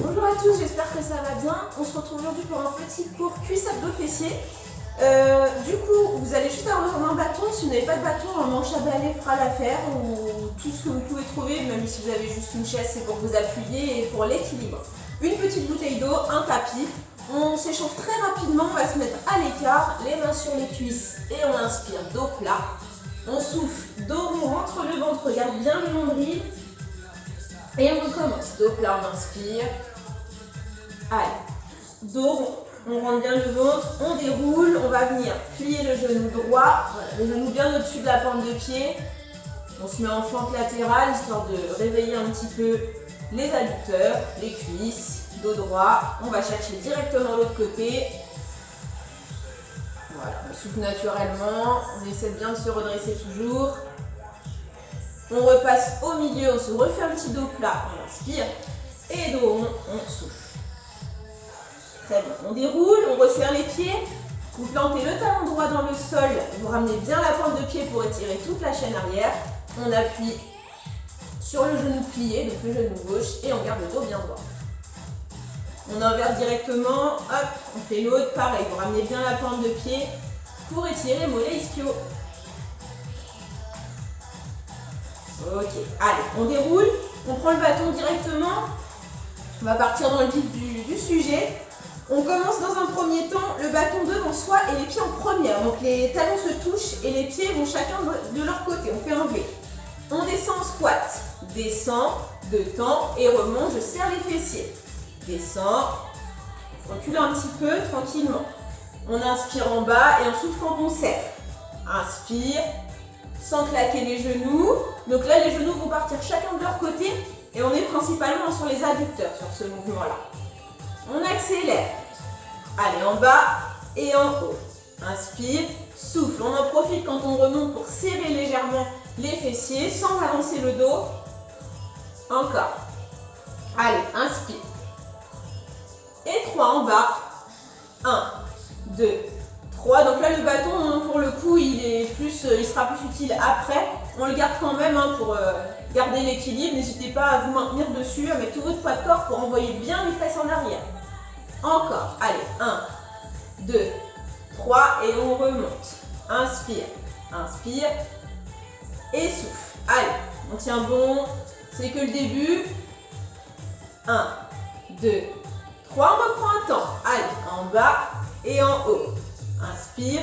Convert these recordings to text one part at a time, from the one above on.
Bonjour à tous, j'espère que ça va bien. On se retrouve aujourd'hui pour un petit cours cuisse abdos fessiers. Du coup, vous allez juste avoir un bâton. Si vous n'avez pas de bâton, un manche à balai fera l'affaire, ou tout ce que vous pouvez trouver, même si vous avez juste une chaise, c'est pour vous appuyer et pour l'équilibre. Une petite bouteille d'eau, un tapis. On s'échauffe très rapidement, on va se mettre à l'écart, les mains sur les cuisses et on inspire, dos plat. On souffle, dos rond entre le ventre, regarde bien le nombril. Et on recommence, dos plat, on inspire. Allez, dos rond, on rentre bien le ventre, on déroule, on va venir plier le genou droit, voilà, le genou bien au-dessus de la pointe de pied. On se met en fente latérale, histoire de réveiller un petit peu les adducteurs, les cuisses, dos droit. On va chercher directement l'autre côté. Voilà, on souffle naturellement, on essaie bien de se redresser toujours. On repasse au milieu, on se refait un petit dos plat, on inspire. Et dos rond, on souffle. Très bien, on déroule, on resserre les pieds. Vous plantez le talon droit dans le sol, vous ramenez bien la pointe de pied pour étirer toute la chaîne arrière. On appuie sur le genou plié, donc le genou gauche, et on garde le dos bien droit. On inverse directement, hop, on fait l'autre, pareil, vous ramenez bien la pointe de pied pour étirer mollet ischio. Ok, allez, on déroule, on prend le bâton directement, on va partir dans le vif du sujet. On commence dans un premier temps le bâton devant soi et les pieds en première. Donc les talons se touchent et les pieds vont chacun de leur côté. On fait un V. On descend en squat. Descend, deux temps et remonte. Je serre les fessiers. Descend. Recule un petit peu tranquillement. On inspire en bas et on souffle quand on serre. Inspire. Sans claquer les genoux. Donc là, les genoux vont partir chacun de leur côté et on est principalement sur les adducteurs sur ce mouvement-là. On accélère. Allez, en bas et en haut. Inspire, souffle. On en profite quand on remonte pour serrer légèrement les fessiers sans avancer le dos. Encore. Allez, inspire. Et 3 en bas. 1, 2, 3. Donc là, le bâton, pour le coup, il sera plus utile après. On le garde quand même pour garder l'équilibre. N'hésitez pas à vous maintenir dessus avec tout votre poids de corps pour envoyer bien les fesses en arrière. Encore. Allez, 1, 2, 3 et on remonte. Inspire, inspire et souffle. Allez, on tient bon. C'est que le début. 1, 2, 3. On reprend un temps. Allez, en bas et en haut. Inspire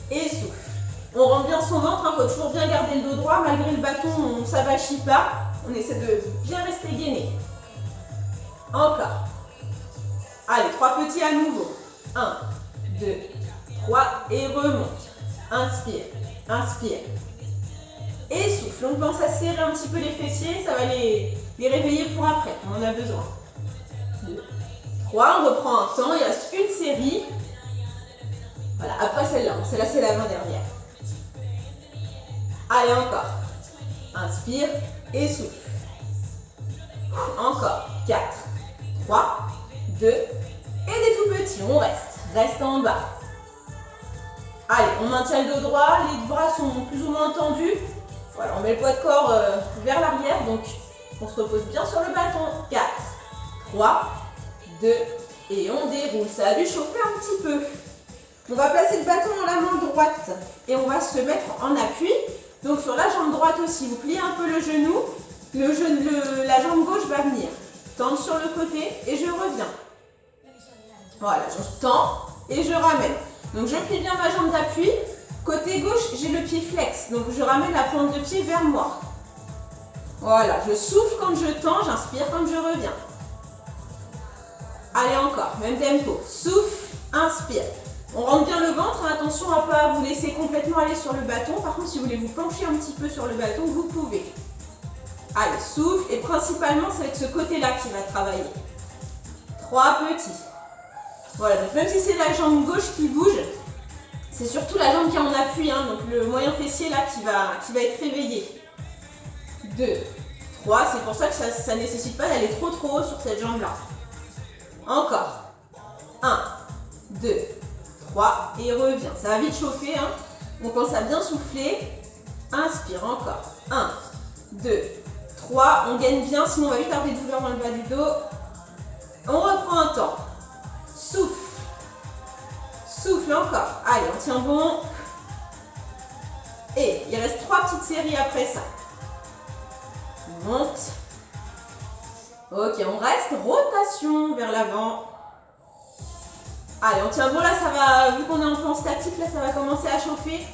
et souffle. On rend bien son ventre, il faut toujours bien garder le dos droit. Malgré le bâton, on ne s'avachit pas. On essaie de bien rester gainé. Encore. Allez, 3 petits à nouveau. 1, 2, 3 et remonte. Inspire, inspire. Et souffle. On pense à serrer un petit peu les fessiers, ça va les réveiller pour après, on en a besoin. 2, 3, on reprend un temps, il reste une série. Voilà, après celle-là c'est l'avant-dernière. Allez, encore. Inspire et souffle. Encore. 4, 3, 2 et des tout petits. On reste en bas. Allez, on maintient le dos droit, les bras sont plus ou moins tendus. Voilà, on met le poids de corps vers l'arrière, donc on se repose bien sur le bâton. 4, 3, 2 et on déroule. Ça a dû chauffer un petit peu. On va placer le bâton dans la main droite et on va se mettre en appui. Donc sur la jambe droite aussi, vous pliez un peu le genou. La jambe gauche va venir. Tendre sur le côté et je reviens. Voilà, je tends et je ramène. Donc je plie bien ma jambe d'appui. Côté gauche, j'ai le pied flex. Donc je ramène la pointe de pied vers moi. Voilà, je souffle quand je tends, j'inspire quand je reviens. Allez, encore, même tempo. Souffle, inspire. On rentre bien le ventre, attention à ne pas vous laisser complètement aller sur le bâton. Par contre, si vous voulez vous pencher un petit peu sur le bâton, vous pouvez. Allez, souffle. Et principalement, ça va être ce côté-là qui va travailler. 3 petits. Voilà, donc même si c'est la jambe gauche qui bouge, c'est surtout la jambe qui est en appui, donc le moyen fessier là qui va être réveillé. 2, 3, c'est pour ça que ça ne nécessite pas d'aller trop haut sur cette jambe-là. Encore. 1, 2, 3 et reviens. Ça va vite chauffer, On pense à bien souffler. Inspire encore. 1, 2, 3. On gagne bien, sinon on va vite avoir des douleurs dans le bas du dos. On reprend un temps. Souffle. Souffle encore. Allez, on tient bon. Et il reste 3 petites séries après ça. Monte. Ok, on reste. Rotation vers l'avant. Allez, on tient bon. Là, ça va, vu qu'on est en plan statique, là, ça va commencer à chauffer.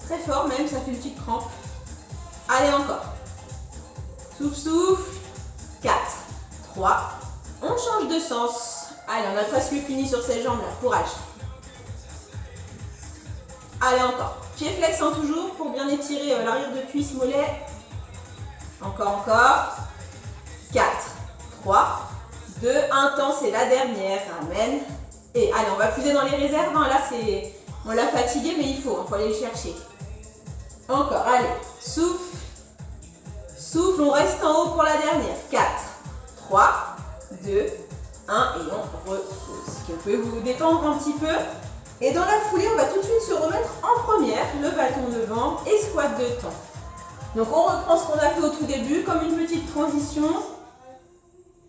Très fort même, ça fait une petite crampe. Allez, encore. Souffle, souffle. 4, 3. On change de sens. Allez, on a presque fini sur ces jambes-là. Courage. Allez, encore. Pied flexant toujours pour bien étirer l'arrière de cuisse, mollet. Encore. 4, 3, 2, 1 temps, c'est la dernière. Amen. Et allez, on va puiser dans les réserves. Hein. Là, on l'a fatigué, mais il faut aller le chercher. Encore, allez. Souffle. Souffle, on reste en haut pour la dernière. 4, 3, 2, 1 et on repose. Vous pouvez vous détendre un petit peu. Et dans la foulée, on va tout de suite se remettre en première, le bâton devant et squat de temps. Donc on reprend ce qu'on a fait au tout début, comme une petite transition.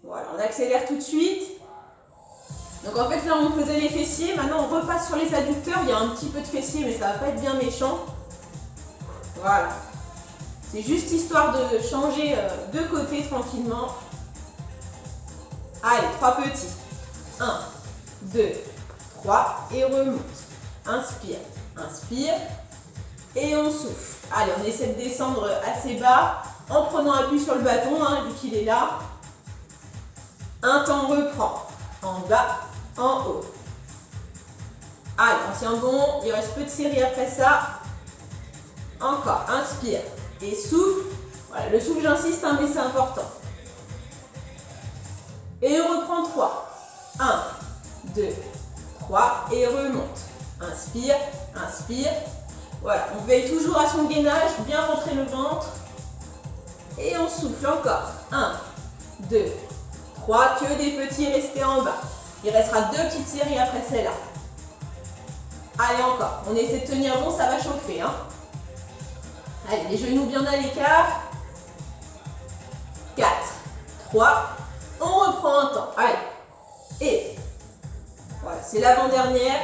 Voilà, on accélère tout de suite. Donc en fait là on faisait les fessiers, maintenant on repasse sur les adducteurs. Il y a un petit peu de fessiers mais ça va pas être bien méchant. Voilà. C'est juste histoire de changer de côté tranquillement. Allez, 3 petits. 1, 2, 3 et remonte. Inspire, inspire et on souffle. Allez, on essaie de descendre assez bas en prenant appui sur le bâton, hein, vu qu'il est là. Un temps, on reprend. En bas, en haut. Allez, on tient bon. Il reste peu de séries après ça. Encore, inspire et souffle. Voilà, le souffle, j'insiste, hein, mais c'est important. Et on reprend 3. 1, 2, 3 et remonte. Inspire, inspire. Voilà, on veille toujours à son gainage, bien rentrer le ventre. Et on souffle encore. 1, 2, 3, que des petits restés en bas. Il restera 2 petites séries après celle-là. Allez, encore. On essaie de tenir bon, ça va chauffer. Hein. Allez, les genoux bien à l'écart. 4, 3. On reprend un temps. Allez. Et voilà, c'est l'avant-dernière.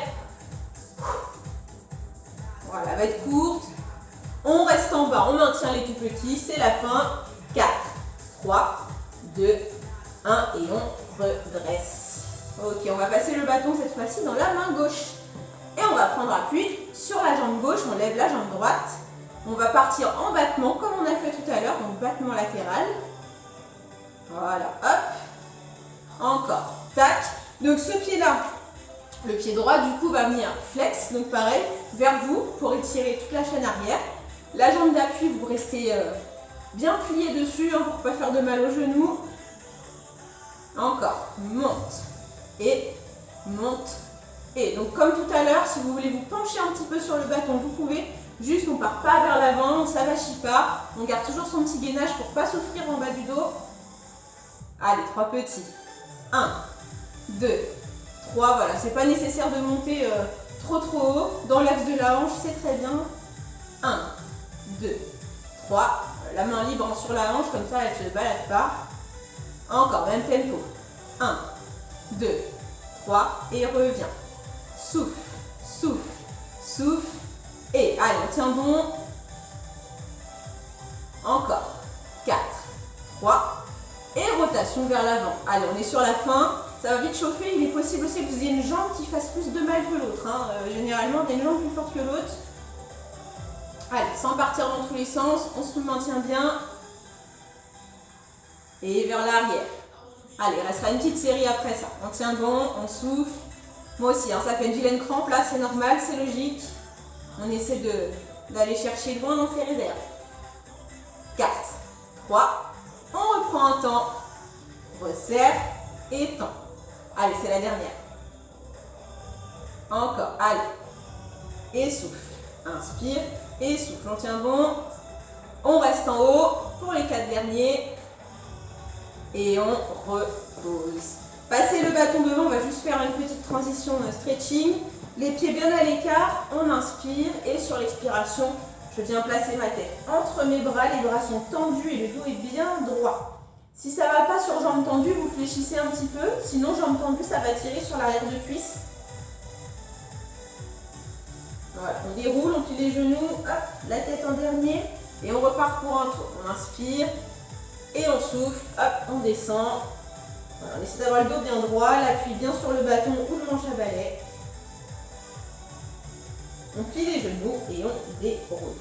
Voilà, elle va être courte. On reste en bas, on maintient les tout petits. C'est la fin. 4, 3, 2, 1 et on redresse. Ok, on va passer le bâton cette fois-ci dans la main gauche. Et on va prendre appui sur la jambe gauche, on lève la jambe droite. On va partir en battement comme on a fait tout à l'heure, donc battement latéral. Voilà, hop. Encore, tac. Donc ce pied-là, le pied droit du coup va venir flex, donc pareil, vers vous pour étirer toute la chaîne arrière. La jambe d'appui, vous restez bien plié dessus hein, pour ne pas faire de mal aux genoux. Encore, monte et monte. Et donc comme tout à l'heure, si vous voulez vous pencher un petit peu sur le bâton, vous pouvez. Juste, on ne part pas vers l'avant, on ne s'avachit pas. On garde toujours son petit gainage pour ne pas souffrir en bas du dos. Allez, 3 petits. 1, 2, 3. Voilà, c'est pas nécessaire de monter trop haut. Dans l'axe de la hanche, c'est très bien. 1, 2, 3. La main libre sur la hanche, comme ça, elle ne se balade pas. Encore, même tempo. 1, 2, 3. Et reviens. Souffle, souffle, souffle. Et allez, on tient bon. Encore. 4, 3. Et rotation vers l'avant. Allez, on est sur la fin. Ça va vite chauffer. Il est possible aussi que vous ayez une jambe qui fasse plus de mal que l'autre. Hein. Généralement, il y a une jambe plus forte que l'autre. Allez, sans partir dans tous les sens, on se maintient bien. Et vers l'arrière. Allez, il restera une petite série après ça. On tient bon, on souffle. Moi aussi, hein, ça fait une vilaine crampe là, c'est normal, c'est logique. On essaie d'aller chercher loin dans ses réserves. 4, 3, on reprend un temps, resserre et temps. Allez, c'est la dernière. Encore, allez. Et souffle. Inspire et souffle. On tient bon. On reste en haut pour les 4 derniers. Et on repose. Passez le bâton devant, on va juste faire une petite transition stretching. Les pieds bien à l'écart, on inspire et sur l'expiration, je viens placer ma tête entre mes bras. Les bras sont tendus et le dos est bien droit. Si ça ne va pas sur jambes tendues, vous fléchissez un petit peu. Sinon, jambes tendues, ça va tirer sur l'arrière de cuisse. Voilà, on déroule, on plie les genoux, hop, la tête en dernier. Et on repart pour un tour. On inspire et on souffle, hop, on descend. Voilà, on essaie d'avoir le dos bien droit, l'appui bien sur le bâton ou le manche à balai. On plie les genoux et on déroule.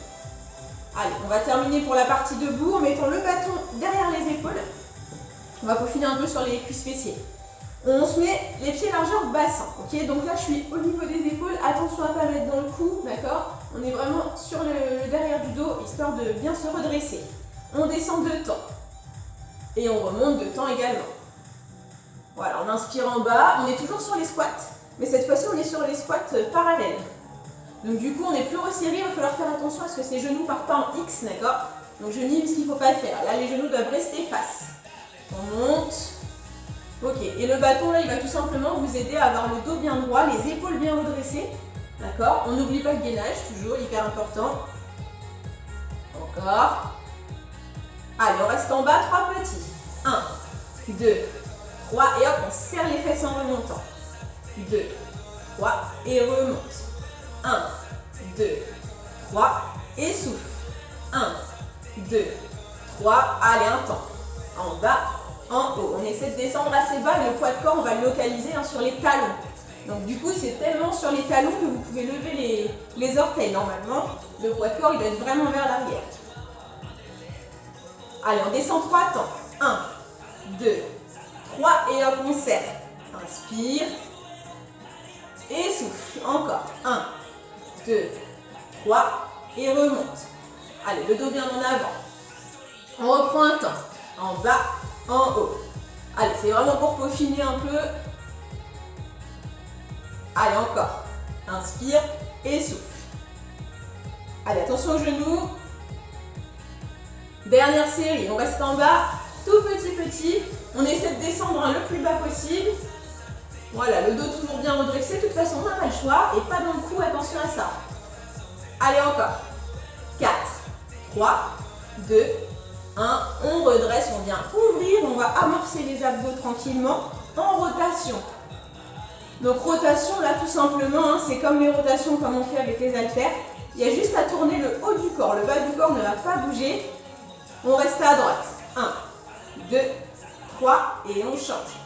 Allez, on va terminer pour la partie debout en mettant le bâton derrière les épaules. On va peaufiner un peu sur les cuisses fessiers. On se met les pieds largeur bassin, ok? Donc là, je suis au niveau des épaules. Attention à ne pas mettre dans le cou, d'accord? On est vraiment sur le derrière du dos, histoire de bien se redresser. On descend de temps. Et on remonte de temps également. Voilà, on inspire en bas. On est toujours sur les squats, mais cette fois-ci, on est sur les squats parallèles. Donc du coup, on est plus resserré, il va falloir faire attention à ce que ces genoux ne partent pas en X, d'accord? Donc je nie ce qu'il ne faut pas faire. Là, les genoux doivent rester face. On monte. Ok, et le bâton, là, il va tout simplement vous aider à avoir le dos bien droit, les épaules bien redressées. D'accord? On n'oublie pas le gainage, toujours, hyper important. Encore. Allez, on reste en bas, 3 petits. 1, 2, 3, et hop, on serre les fesses en remontant. 2, 3, et remonte. 1, 2, 3, et souffle. 1, 2, 3, allez, un temps. En bas, en haut. On essaie de descendre assez bas, et le poids de corps, on va le localiser sur les talons. Donc du coup, c'est tellement sur les talons que vous pouvez lever les orteils. Normalement, le poids de corps, il doit être vraiment vers l'arrière. Allez, on descend 3 temps. 1, 2, 3, et hop, on serre. Inspire. Et souffle. Encore. 1, 2, 3, et remonte. Allez, le dos bien en avant. On reprend un temps. En bas, en haut. Allez, c'est vraiment pour peaufiner un peu. Allez, encore. Inspire et souffle. Allez, attention aux genoux. Dernière série, on reste en bas, tout petit. On essaie de descendre le plus bas possible. Voilà, le dos toujours bien redressé. De toute façon, on n'a pas le choix. Et pas dans le cou, attention à ça. Allez, encore. 4, 3, 2, 1. On redresse, on vient ouvrir. On va amorcer les abdos tranquillement en rotation. Donc rotation, là, tout simplement, hein, c'est comme les rotations comme on fait avec les haltères. Il y a juste à tourner le haut du corps. Le bas du corps ne va pas bouger. On reste à droite. 1, 2, 3 et on change.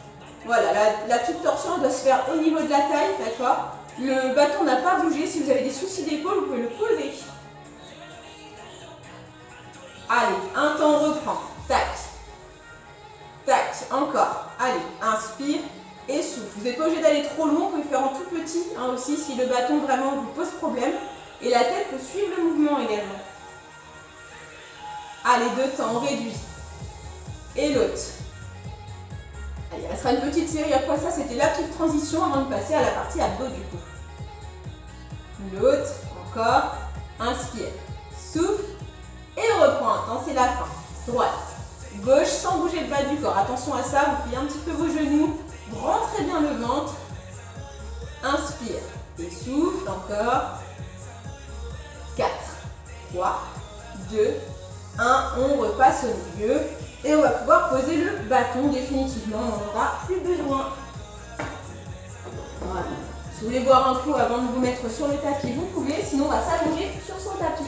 Voilà, la petite torsion doit se faire au niveau de la taille, d'accord? Le bâton n'a pas bougé. Si vous avez des soucis d'épaule, vous pouvez le poser. Allez, un temps, on reprend. Tac. Tac, encore. Allez, inspire et souffle. Vous n'êtes pas obligé d'aller trop loin, vous pouvez faire en tout petit hein, aussi si le bâton vraiment vous pose problème. Et la tête peut suivre le mouvement également. Allez, 2 temps, on réduit. Et l'autre. Allez, il restera une petite série après ça, c'était la petite transition avant de passer à la partie abdos du coup. L'autre, encore. Inspire, souffle. Et on reprend un temps, c'est la fin. Droite, gauche, sans bouger le bas du corps. Attention à ça, vous pliez un petit peu vos genoux. Rentrez bien le ventre. Inspire et souffle encore. 4, 3, 2, 1. On repasse au milieu. Et on va pouvoir poser le bâton définitivement. On n'en aura plus besoin. Voilà. Si vous voulez boire un coup avant de vous mettre sur le tapis, vous pouvez. Sinon, on va s'allonger sur son tapis.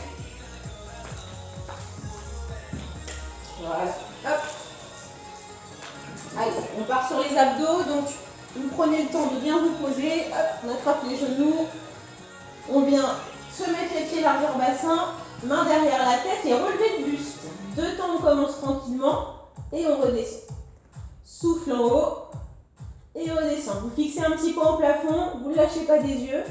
Voilà. Hop. Allez, on part sur les abdos. Donc, vous prenez le temps de bien vous poser. Hop, on attrape les genoux. On vient se mettre les pieds largeur bassin. Main derrière la tête et relever le buste. 2 temps, on commence tranquillement. Et on redescend. Souffle en haut. Et redescend. Vous fixez un petit point au plafond. Vous ne lâchez pas des yeux.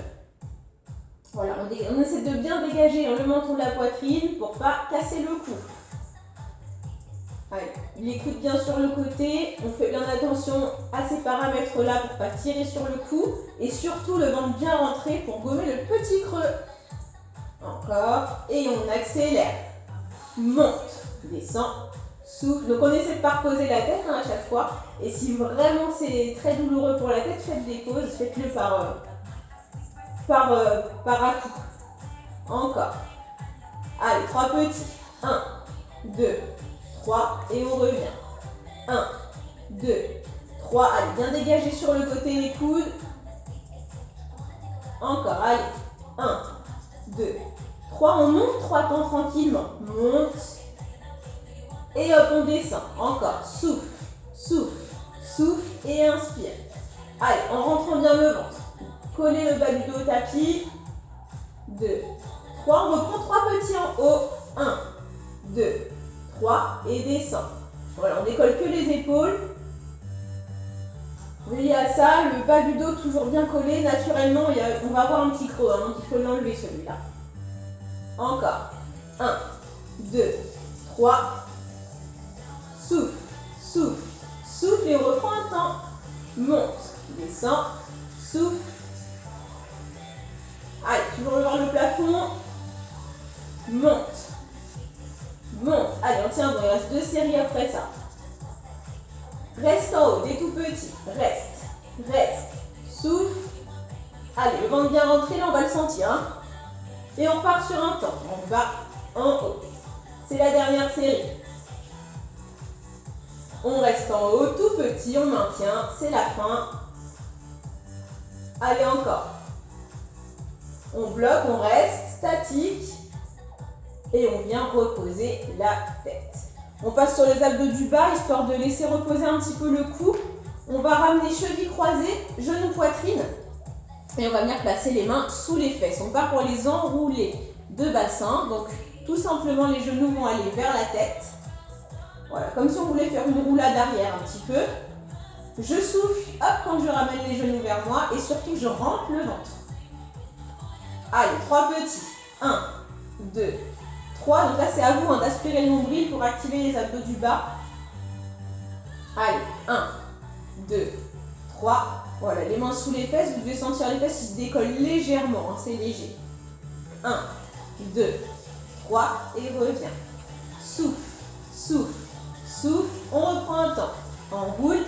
Voilà, on essaie de bien dégager le menton de la poitrine pour ne pas casser le cou. Allez, les coudes bien sur le côté, on fait bien attention à ces paramètres-là pour ne pas tirer sur le cou et surtout le ventre bien rentré pour gommer le petit creux. Encore, et on accélère. Monte, descend, souffle. Donc on essaie de ne pas reposer la tête à chaque fois. Et si vraiment c'est très douloureux pour la tête, faites des pauses, faites-le par à-coups. Encore. Allez, 3 petits. 1, 2, 3 et on revient. 1, 2, 3. Allez, bien dégagé sur le côté les coudes. Encore, allez. 1, 2, 3. On monte 3 temps tranquillement. Monte. Et hop, on descend. Encore. Souffle, souffle, souffle et inspire. Allez, en rentrant bien le ventre. Collez le bas du dos au tapis. 2, 3. On reprend 3 petits en haut. 1, 2, 3. Et descend. Voilà, on décolle que les épaules. Veillez à ça, le bas du dos toujours bien collé. Naturellement, on va avoir un petit creux, hein, donc il faut l'enlever celui-là. Encore. 1, 2, 3. Souffle, souffle, souffle et on reprend un temps. Monte, descend, souffle. Allez, toujours vers le plafond. Monte, monte. Allez, on tient bon, il reste 2 séries après ça. Reste en haut, des tout petits. Reste, reste, souffle. Allez, le ventre bien rentré, là on va le sentir. Hein. Et on part sur un temps. En bas, en haut. C'est la dernière série. On reste en haut, tout petit, on maintient, c'est la fin. Allez, encore. On bloque, on reste statique. Et on vient reposer la tête. On passe sur les abdos du bas, histoire de laisser reposer un petit peu le cou. On va ramener chevilles croisées, genoux poitrine. Et on va venir placer les mains sous les fesses. On part pour les enrouler de bassin. Donc, tout simplement, les genoux vont aller vers la tête. Voilà, comme si on voulait faire une roulade arrière un petit peu. Je souffle, hop, quand je ramène les genoux vers moi et surtout je rentre le ventre. Allez, 3 petits. 1, 2, 3. Donc là, c'est à vous hein, d'aspirer le nombril pour activer les abdos du bas. Allez, 1, 2, 3. Voilà, les mains sous les fesses. Vous devez sentir les fesses qui se décollent légèrement. Hein, c'est léger. 1, 2, 3. Et reviens. Souffle, souffle. Souffle, on reprend un temps. Enroule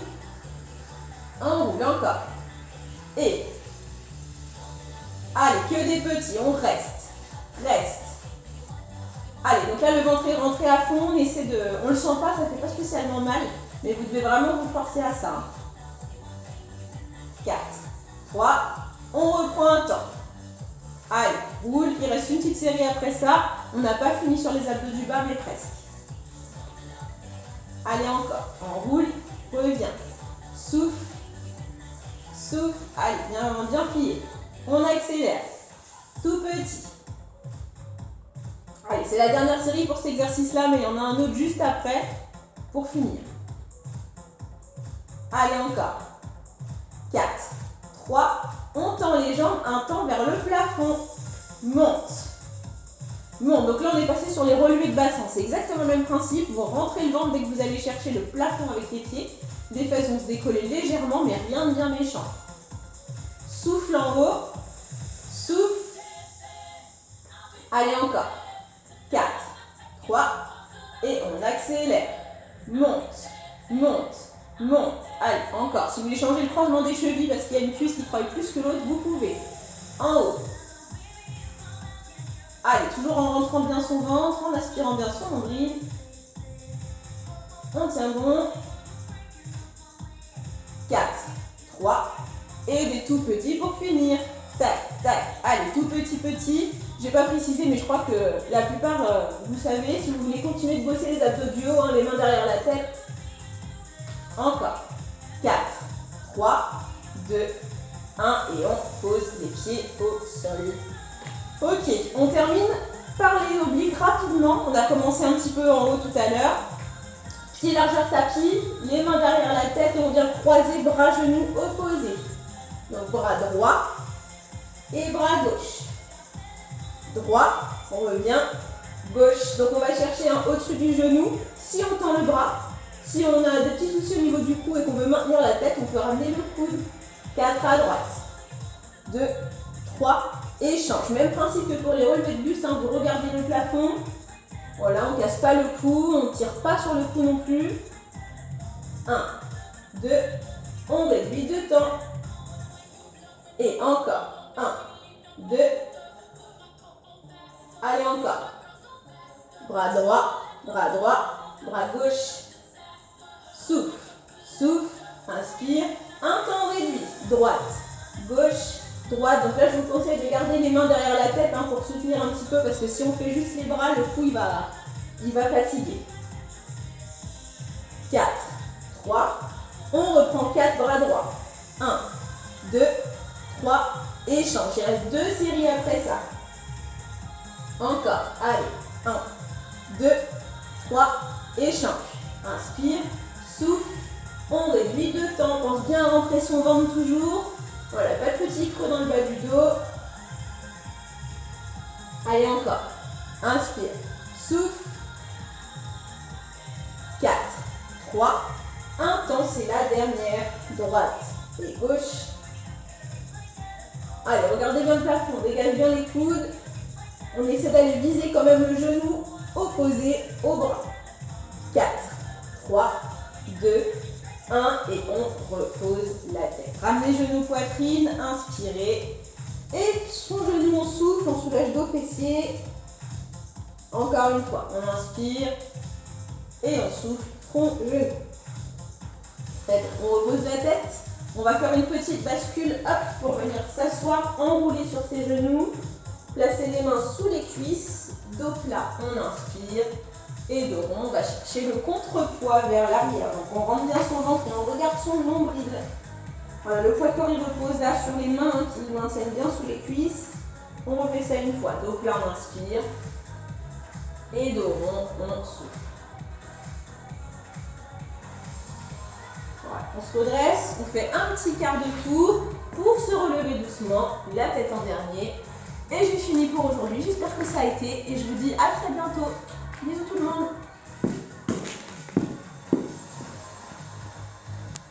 encore. Et, allez, que des petits, on reste, reste. Allez, donc là le ventre est rentré à fond, on le sent pas, ça fait pas spécialement mal, mais vous devez vraiment vous forcer à ça. 4, 3, on reprend un temps. Allez, roule, il reste une petite série après ça. On n'a pas fini sur les abdos du bas, mais presque. Allez, encore. Enroule, reviens. Souffle, souffle. Allez, bien plié. On accélère. Tout petit. Allez, c'est la dernière série pour cet exercice-là, mais il y en a un autre juste après pour finir. Allez, encore. 4, 3. On tend les jambes, un temps vers le plafond. Monte. Monte. Donc là, on est passé sur les relevés de bassin. C'est exactement le même principe. Vous rentrez le ventre dès que vous allez chercher le plafond avec les pieds. Les fesses vont se décoller légèrement, mais rien de bien méchant. Souffle en haut. Souffle. Allez, encore. 4, 3. Et on accélère. Monte. Monte. Monte. Allez, encore. Si vous voulez changer le croisement des chevilles parce qu'il y a une cuisse qui travaille plus que l'autre, vous pouvez. En haut. Allez, toujours en rentrant bien son ventre, en aspirant bien son nombril. On tient bon. 4, 3. Et des tout petits pour finir. Tac, tac. Allez, tout petit. J'ai pas précisé, mais je crois que la plupart, vous savez, si vous voulez continuer de bosser les abdos du haut, hein, les mains derrière la tête. Encore. 4, 3, 2, 1. Et on pose les pieds au sol. Ok, on termine par les obliques rapidement. On a commencé un petit peu en haut tout à l'heure. Pieds largeur tapis, les mains derrière la tête et on vient croiser bras, genoux opposés. Donc bras droit et bras gauche. Droit, on revient, gauche. Donc on va chercher un au-dessus du genou. Si on tend le bras, si on a des petits soucis au niveau du cou et qu'on veut maintenir la tête, on peut ramener le coude. 4 à droite. 2, 3, et change. Même principe que pour les relevés de buste, hein, vous regardez le plafond. Voilà, on ne casse pas le cou, on ne tire pas sur le cou non plus. 1, 2, on réduit de temps. Et encore. 1, 2. Allez, encore. Bras droit, bras gauche. Souffle. droite. Donc là, je vous conseille de garder les mains derrière la tête hein, pour soutenir un petit peu parce que si on fait juste les bras, le cou il va fatiguer. 4, 3, on reprend 4 bras droits. 1, 2, 3, et change. Il reste 2 séries après ça. Encore, allez, 1, 2, 3, et change. Inspire, souffle, on réduit de temps, pense bien à rentrer son ventre toujours. Voilà, pas de petit creux dans le bas du dos. Allez, encore. Inspire, souffle. 4, 3, 1 temps, c'est la dernière. Droite et gauche. Allez, regardez bien le plafond, dégage bien les coudes. On essaie d'aller viser quand même le genou opposé au bras. 4, 3, 2, 1 et on repose la tête. Ramenez genoux poitrine, inspirez. Et son genou, on souffle, on soulage dos fessiers. Encore une fois, on inspire et on souffle, front, genou. On repose la tête. On va faire une petite bascule, hop, pour venir s'asseoir, enrouler sur ses genoux. Placer les mains sous les cuisses, dos plat, on inspire. Et dos rond, on va chercher le contrepoids vers l'arrière. Donc on rentre bien son ventre et on regarde son nombril. Voilà, le poids de corps il repose là sur les mains hein, qui maintiennent bien sous les cuisses. On refait ça une fois. Dos plat, on inspire. Et dos rond, on souffle. Voilà, on se redresse, on fait un petit quart de tour pour se relever doucement, la tête en dernier. Et j'ai fini pour aujourd'hui. J'espère que ça a été et je vous dis à très bientôt. Bisous tout le monde.